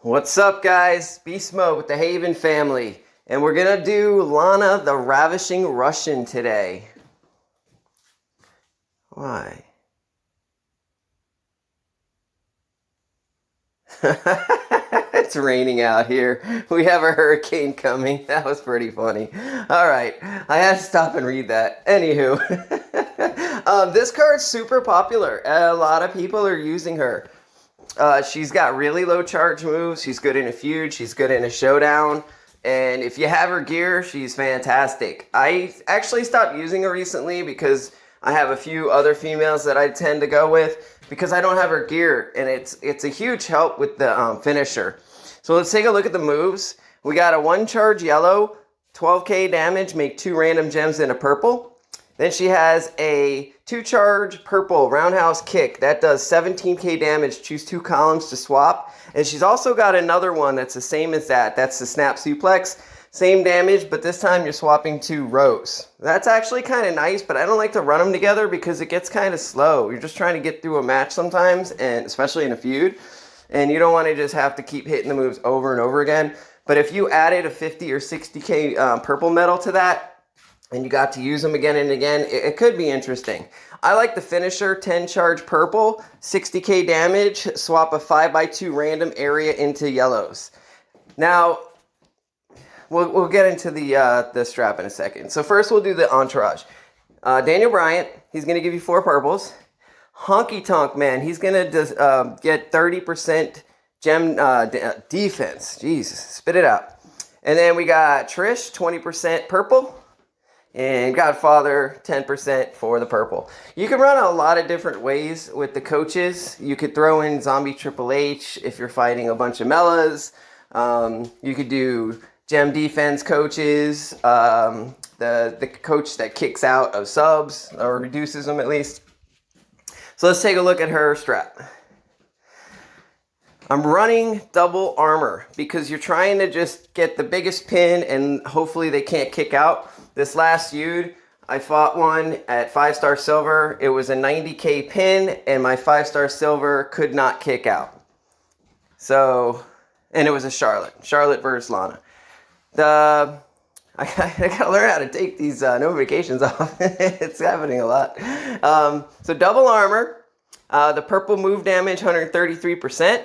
What's up, guys? Beast Mode with the Haven family, and we're gonna do Lana the Ravishing Russian today. Why? It's raining out here. We have a hurricane coming. That was pretty funny. All right, I had to stop and read that. Anywho, this card's super popular. A lot of people are using her. She's got really low charge moves. She's good in a feud. She's good in a showdown. And if you have her gear, she's fantastic. I actually stopped using her recently because I have a few other females that I tend to go with because I don't have her gear. And it's a huge help with the finisher. So let's take a look at the moves. We got a 1 charge yellow, 12k damage, make 2 random gems in a purple. Then she has a 2 charge purple roundhouse kick. That does 17k damage. Choose 2 columns to swap. And she's also got another one that's the same as that. That's the snap suplex. Same damage, but this time you're swapping 2 rows. That's actually kind of nice, but I don't like to run them together because it gets kind of slow. You're just trying to get through a match sometimes, and especially in a feud. And you don't want to just have to keep hitting the moves over and over again. But if you added a 50 or 60k purple metal to that, and you got to use them again and again, it could be interesting. I like the finisher, 10 charge purple, 60k damage, swap a 5x2 random area into yellows. Now, we'll get into the strap in a second. So first we'll do the Entourage. Daniel Bryant, he's going to give you 4 purples. Honky Tonk Man, he's going to just get 30% gem defense. Jesus, spit it out. And then we got Trish, 20% purple. And Godfather, 10% for the purple. You can run a lot of different ways with the coaches. You could throw in Zombie Triple H if you're fighting a bunch of Mellas. You could do gem defense coaches. The coach that kicks out of subs, or reduces them at least. So let's take a look at her strap. I'm running double armor because you're trying to just get the biggest pin and hopefully they can't kick out. This last feud, I fought one at 5-star silver. It was a 90k pin and my 5-star silver could not kick out. So, and it was a Charlotte versus Lana. I gotta learn how to take these notifications off. It's happening a lot. So double armor, the purple move damage, 133%.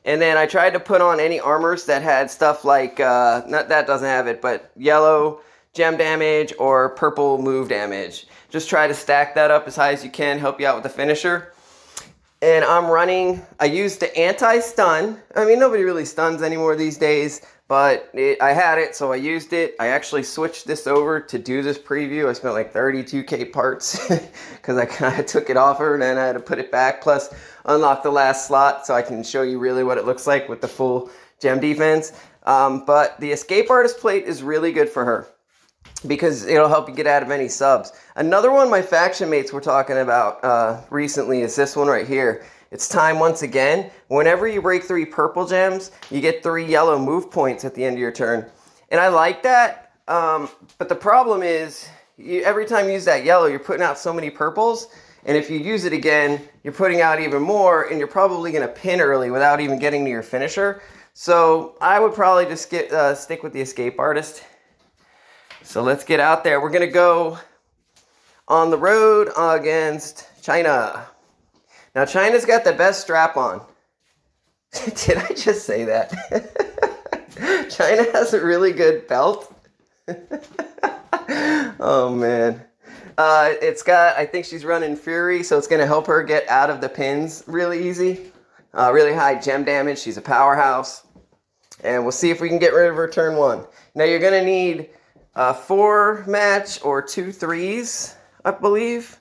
And then I tried to put on any armors that had stuff like, that doesn't have it, but yellow gem damage or purple move damage. Just try to stack that up as high as you can, help you out with the finisher. And I used the anti-stun. I mean, nobody really stuns anymore these days, but I had it, so I used it. I actually switched this over to do this preview. I spent like 32k parts because I kind of took it off her and then I had to put it back, plus unlock the last slot so I can show you really what it looks like with the full gem defense. But the Escape Artist plate is really good for her because it'll help you get out of any subs. Another one my faction mates were talking about recently is this one right here. It's time once again. Whenever you break 3 purple gems, you get 3 yellow move points at the end of your turn. And I like that, but the problem is every time you use that yellow, you're putting out so many purples. And if you use it again, you're putting out even more, and you're probably going to pin early without even getting to your finisher. So I would probably just stick with the Escape Artist. So let's get out there. We're going to go on the road against Chyna. Now, Chyna's got the best strap on. Did I just say that? Chyna has a really good belt. Oh, man. I think she's running Fury, so it's going to help her get out of the pins really easy. Really high gem damage. She's a powerhouse. And we'll see if we can get rid of her turn 1. Now, you're going to need 4 match or 2 threes, I believe.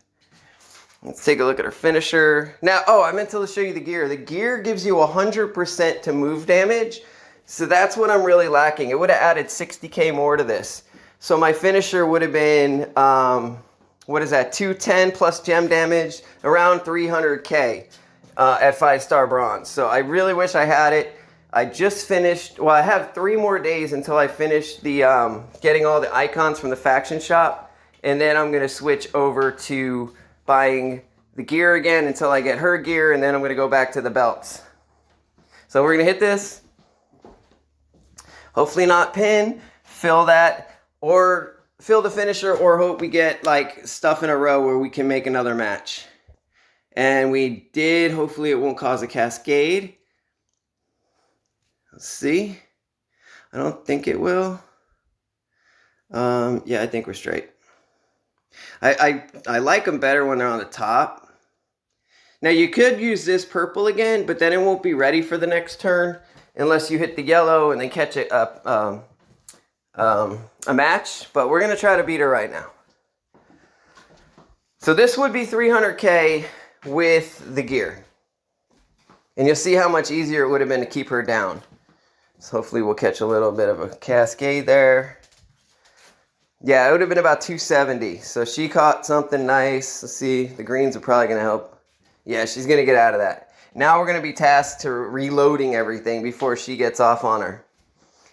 Let's take a look at her finisher. Now, I meant to show you the gear. The gear gives you 100% to move damage. So that's what I'm really lacking. It would have added 60k more to this. So my finisher would have been, 210 plus gem damage, around 300k at 5-star bronze. So I really wish I had it. I just finished, I have 3 more days until I finish the getting all the icons from the faction shop. And then I'm going to switch over to buying the gear again until I get her gear, and then I'm going to go back to the belts. So we're going to hit this. Hopefully not pin, fill that, or fill the finisher, or hope we get like stuff in a row where we can make another match. And we did. Hopefully it won't cause a cascade. Let's see. I don't think it will. Yeah, I think we're straight. I like them better when they're on the top. Now you could use this purple again, but then it won't be ready for the next turn unless you hit the yellow and then catch a match. But we're gonna try to beat her right now. So this would be 300K with the gear, and you'll see how much easier it would have been to keep her down. So hopefully we'll catch a little bit of a cascade there. Yeah, it would have been about 270. So she caught something nice. Let's see, the greens are probably going to help. Yeah, she's going to get out of that. Now we're going to be tasked to reloading everything before she gets off on her.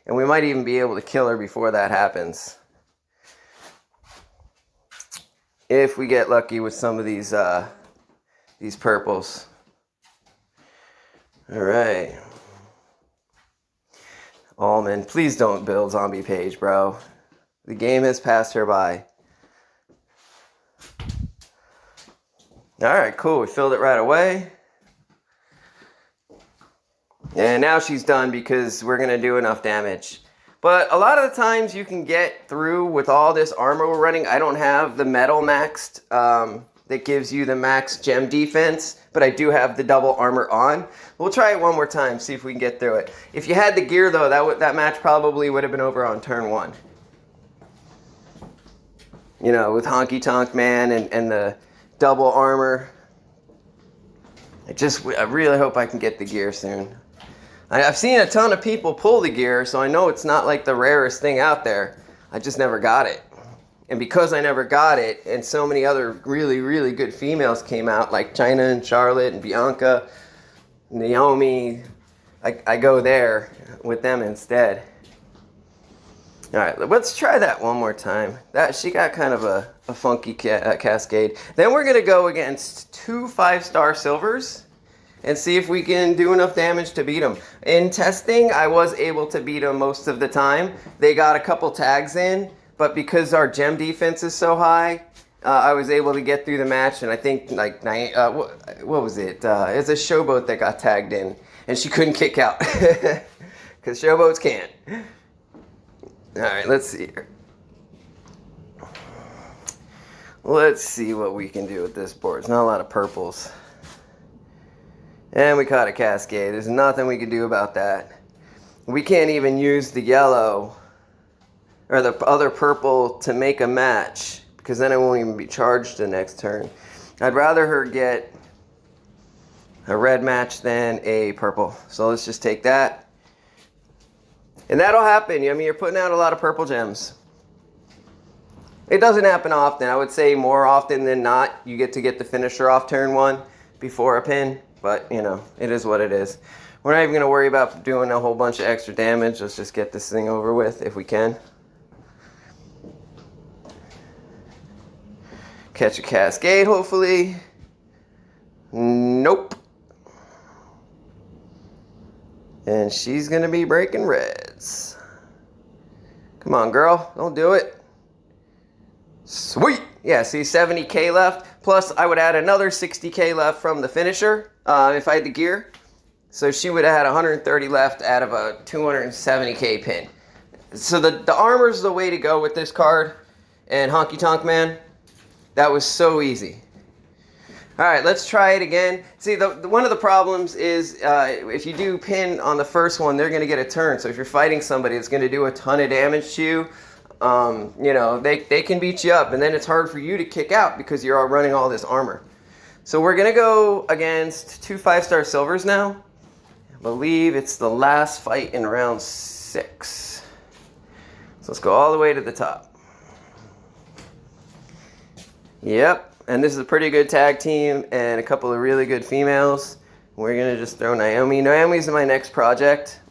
And we might even be able to kill her before that happens, if we get lucky with some of these purples. All right. Almond, please don't build zombie page, bro. The game has passed her by. All right, cool. We filled it right away. And now she's done because we're going to do enough damage. But a lot of the times you can get through with all this armor we're running. I don't have the metal maxed that gives you the max gem defense, but I do have the double armor on. We'll try it one more time, see if we can get through it. If you had the gear, though, that match probably would have been over on turn 1. You know, with Honky Tonk Man and the double armor. I really hope I can get the gear soon. I've seen a ton of people pull the gear, so I know it's not like the rarest thing out there. I just never got it. And because I never got it, and so many other really, really good females came out, like Chyna and Charlotte and Bianca, Naomi, I go there with them instead. All right, let's try that one more time. She got kind of a funky cascade. Then we're going to go against 2 5-star silvers and see if we can do enough damage to beat them. In testing, I was able to beat them most of the time. They got a couple tags in, but because our gem defense is so high, I was able to get through the match. And I think, like, what was it? It's a showboat that got tagged in, and she couldn't kick out because showboats can't. All right, let's see here. Let's see what we can do with this board. There's not a lot of purples. And we caught a cascade. There's nothing we can do about that. We can't even use the yellow or the other purple to make a match, because then it won't even be charged the next turn. I'd rather her get a red match than a purple. So let's just take that. And that'll happen. I mean, you're putting out a lot of purple gems. It doesn't happen often. I would say more often than not, you get to get the finisher off turn 1 before a pin. But, you know, it is what it is. We're not even going to worry about doing a whole bunch of extra damage. Let's just get this thing over with if we can. Catch a cascade, hopefully. Nope. And she's going to be breaking reds. Come on, girl. Don't do it. Sweet. Yeah, see, 70K left. Plus, I would add another 60K left from the finisher if I had the gear. So she would have had 130 left out of a 270K pin. So the armor's the way to go with this card. And Honky Tonk Man, that was so easy. All right, let's try it again. See, one of the problems is if you do pin on the first one, they're going to get a turn. So if you're fighting somebody that's going to do a ton of damage to you, you know, they can beat you up. And then it's hard for you to kick out because you're all running all this armor. So we're going to go against 2 5-star silvers now. I believe it's the last fight in round 6. So let's go all the way to the top. Yep. And this is a pretty good tag team and a couple of really good females. We're going to just throw Naomi. Naomi's my next project.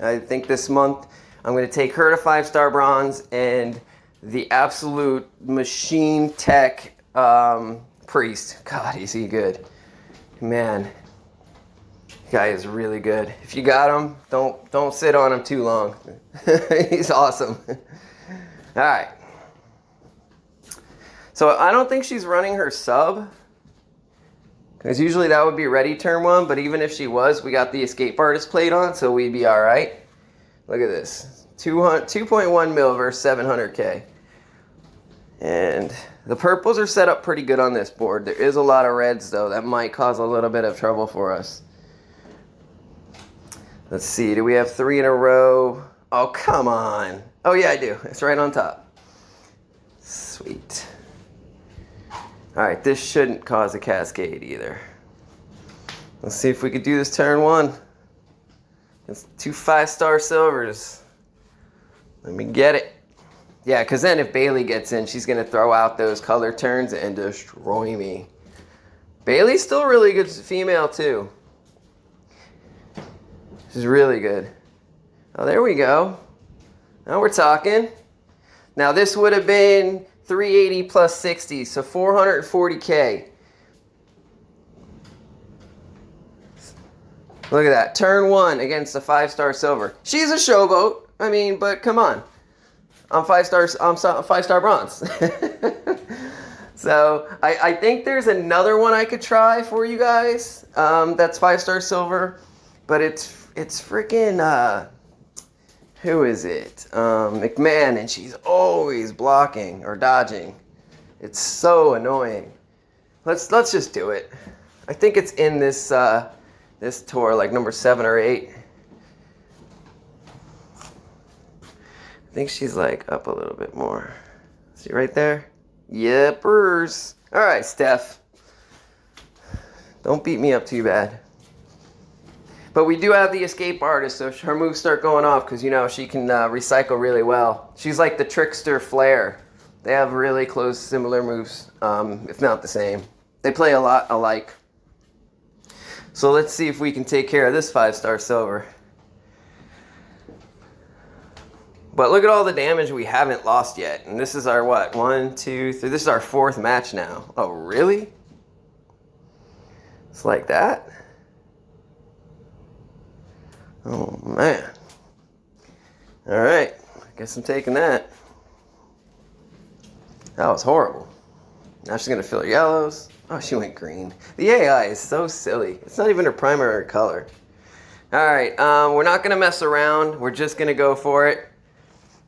I think this month I'm going to take her to 5-star bronze and the absolute machine tech Priest. God, is he good. Man. Guy is really good. If you got him, don't sit on him too long. He's awesome. All right. So I don't think she's running her sub, because usually that would be ready turn 1, but even if she was, we got the Escape Artist plate on, so we'd be all right. Look at this. 2.1 mil versus 700K. And the purples are set up pretty good on this board. There is a lot of reds, though. That might cause a little bit of trouble for us. Let's see. Do we have 3 in a row? Oh, come on. Oh, yeah, I do. It's right on top. Sweet. All right, this shouldn't cause a cascade either. Let's see if we could do this turn 1. It's 2 5-star silvers. Let me get it. Yeah, because then if Bailey gets in, she's going to throw out those color turns and destroy me. Bailey's still a really good female, too. She's really good. Oh, there we go. Now we're talking. Now this would have been 380 plus 60, so 440K. Look at that. Turn 1 against a 5-star silver. She's a showboat. I mean, but come on. I'm 5-star bronze. So I think there's another one I could try for you guys. That's 5-star silver, but it's freaking who is it? McMahon, and she's always blocking or dodging. It's so annoying. Let's just do it. I think it's in this this tour, like number 7 or 8. I think she's like up a little bit more. See right there? Yepers. All right, Steph. Don't beat me up too bad. But we do have the Escape Artist, so her moves start going off because, you know, she can recycle really well. She's like the Trickster Flair. They have really close, similar moves, if not the same. They play a lot alike. So let's see if we can take care of this 5-star silver. But look at all the damage we haven't lost yet. And this is our what? 1, 2, 3. This is our 4th match now. Oh, really? It's like that? Oh, man. All right. I guess I'm taking that. That was horrible. Now she's going to fill her yellows. Oh, she went green. The AI is so silly. It's not even her primary color. All right. We're not going to mess around. We're just going to go for it.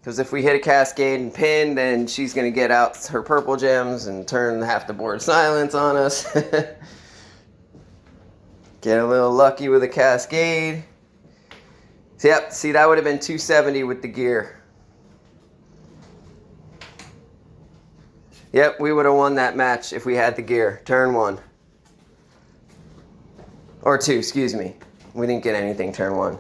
Because if we hit a cascade and pin, then she's going to get out her purple gems and turn half the board silence on us. Get a little lucky with a cascade. Yep, see, that would have been 270 with the gear. Yep, we would have won that match if we had the gear. Turn 1. Or 2, excuse me. We didn't get anything turn 1.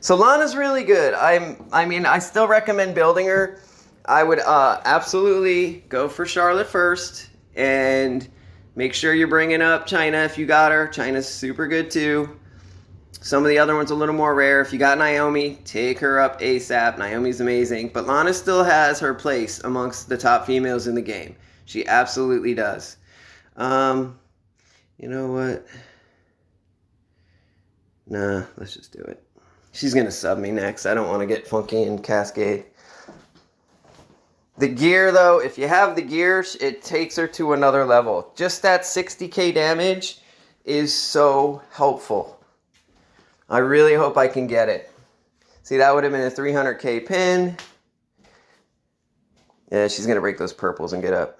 So Lana's really good. I mean, I still recommend building her. I would absolutely go for Charlotte first. And make sure you're bringing up Chyna if you got her. Chyna's super good too. Some of the other ones a little more rare. If you got Naomi, take her up ASAP. Naomi's amazing. But Lana still has her place amongst the top females in the game. She absolutely does. You know what? Nah, let's just do it. She's going to sub me next. I don't want to get funky and cascade. The gear, though, if you have the gear, it takes her to another level. Just that 60k damage is so helpful. I really hope I can get it. See, that would have been a 300k pin. Yeah, she's going to break those purples and get up.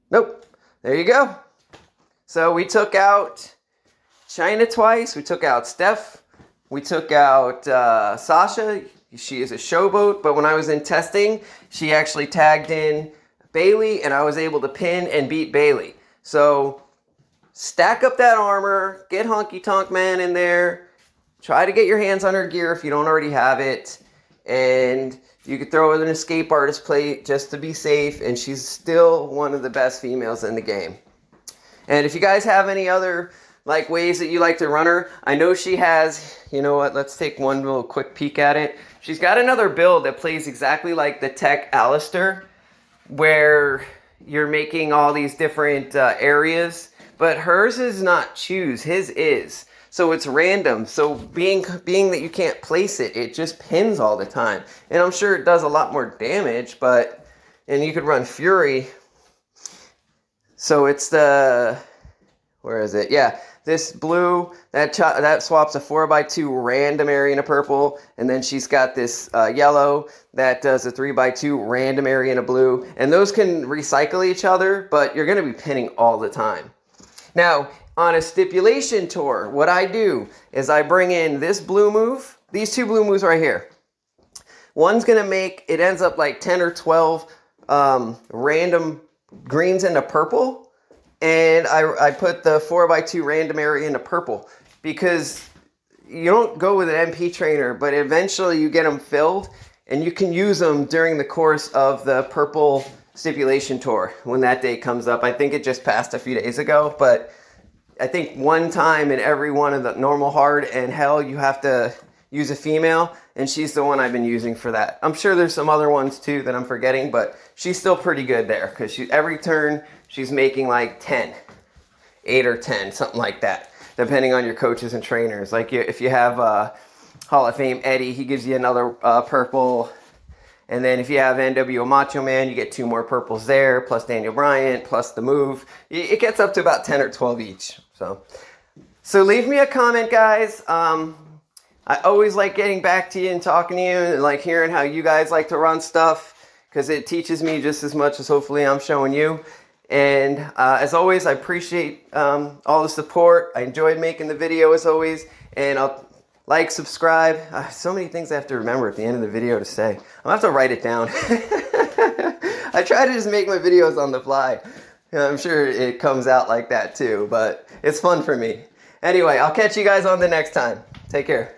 Nope. There you go. So we took out Chyna twice. We took out Steph. We took out Sasha. She is a showboat. But when I was in testing, she actually tagged in Bailey, and I was able to pin and beat Bailey. So stack up that armor. Get Honky Tonk Man in there. Try to get your hands on her gear if you don't already have it. And you could throw an Escape Artist plate just to be safe. And she's still one of the best females in the game. And if you guys have any other ways that you like to run her, I know she has, you know what, let's take one little quick peek at it. She's got another build that plays exactly like the Tech Alistair, where you're making all these different areas. But hers is not choose, his is. So it's random. So being that you can't place it, it just pins all the time. And I'm sure it does a lot more damage, but, and you could run Fury. So it's the, where is it? Yeah, this blue, that swaps a 4x2 random area in a purple, and then she's got this yellow that does a 3x2 random area in a blue, and those can recycle each other, but you're going to be pinning all the time. Now, on a stipulation tour, what I do is I bring in this blue move, these two blue moves right here. One's going to make, it ends up like 10 or 12 random greens into purple, and I put the 4x2 random area into purple, because you don't go with an MP trainer, but eventually you get them filled, and you can use them during the course of the purple stipulation tour when that date comes up. I think it just passed a few days ago, but I think one time in every one of the normal, hard, and hell, you have to use a female, and she's the one I've been using for that. I'm sure there's some other ones too that I'm forgetting, but she's still pretty good there, because every turn she's making like 10, 8 or 10, something like that, depending on your coaches and trainers. Like if you have Hall of Fame Eddie, he gives you another purple. And then if you have NWO Macho Man, you get 2 more purples there, plus Daniel Bryant, plus the move. It gets up to about 10 or 12 each. So leave me a comment, guys. I always like getting back to you and talking to you and like hearing how you guys like to run stuff, because it teaches me just as much as hopefully I'm showing you. And as always, I appreciate all the support. I enjoyed making the video as always. And I'll like, subscribe. So many things I have to remember at the end of the video to say. I'll have to write it down. I try to just make my videos on the fly. I'm sure it comes out like that too, but it's fun for me. Anyway, I'll catch you guys on the next time. Take care.